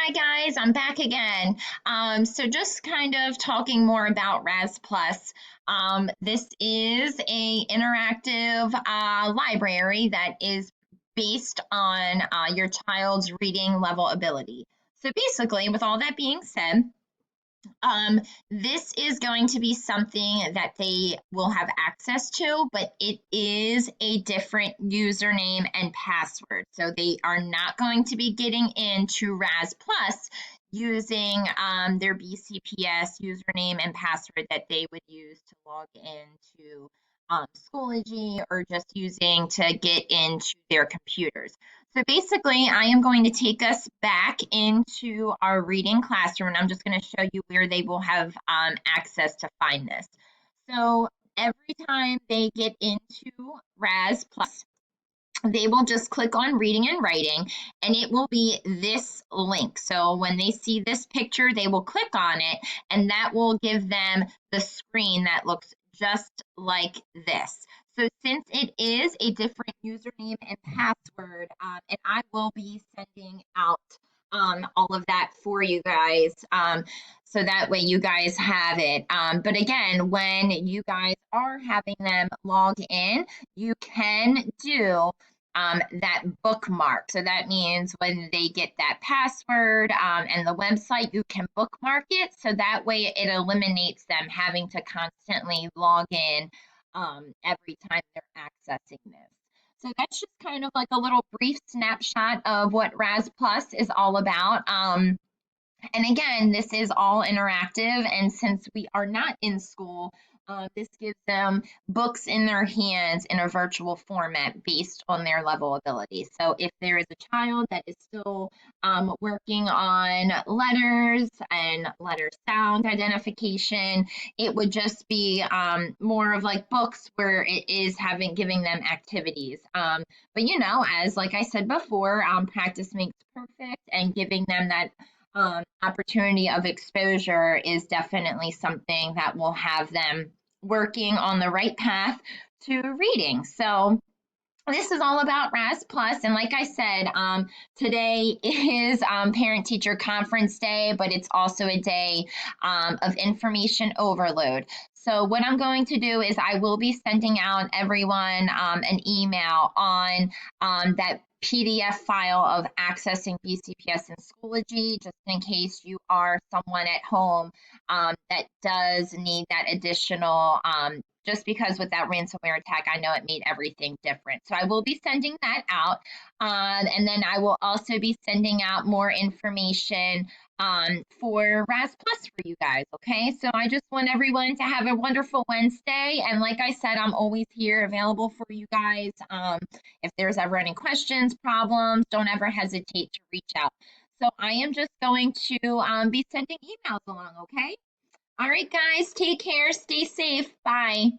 Hi guys, I'm back again. So just kind of talking more about Raz-Plus. This is a interactive library that is based on your child's reading level ability. So basically, with all that being said, um, this is going to be something that they will have access to, but it is a different username and password. So they are not going to be getting into Raz Plus using their BCPS username and password that they would use to log into Schoology or just using to get into their computers. So basically, I am going to take us back into our reading classroom, and I'm just going to show you where they will have access to find this. So every time they get into Raz Plus, they will just click on reading and writing, and it will be this link. So when they see this picture, they will click on it, and that will give them the screen that looks just like this. So since it is a different username and password, and I will be sending out all of that for you guys, so that way you guys have it. But again, when you guys are having them log in, you can do that bookmark. So that means when they get that password and the website, you can bookmark it. So that way it eliminates them having to constantly log in every time they're accessing this. So that's just kind of like a little brief snapshot of what Raz Plus is all about. And again, this is all interactive, and since we are not in school, this gives them books in their hands in a virtual format based on their level ability. So if there is a child that is still working on letters and letter sound identification, it would just be more of like books where it is giving them activities. But as like I said before, practice makes perfect, and giving them that opportunity of exposure is definitely something that will have them working on the right path to reading. So this is all about Raz Plus, and like I said, today is Parent Teacher Conference Day, but it's also a day of information overload. So what I'm going to do is I will be sending out everyone an email on that PDF file of accessing BCPS and Schoology, just in case you are someone at home that does need that additional just because with that ransomware attack, I know it made everything different. So I will be sending that out. And then I will also be sending out more information for Raz Plus for you guys. Okay. So I just want everyone to have a wonderful Wednesday. And like I said, I'm always here available for you guys. If there's ever any questions, problems, don't ever hesitate to reach out. So I am just going to be sending emails along. Okay. All right, guys, take care. Stay safe. Bye.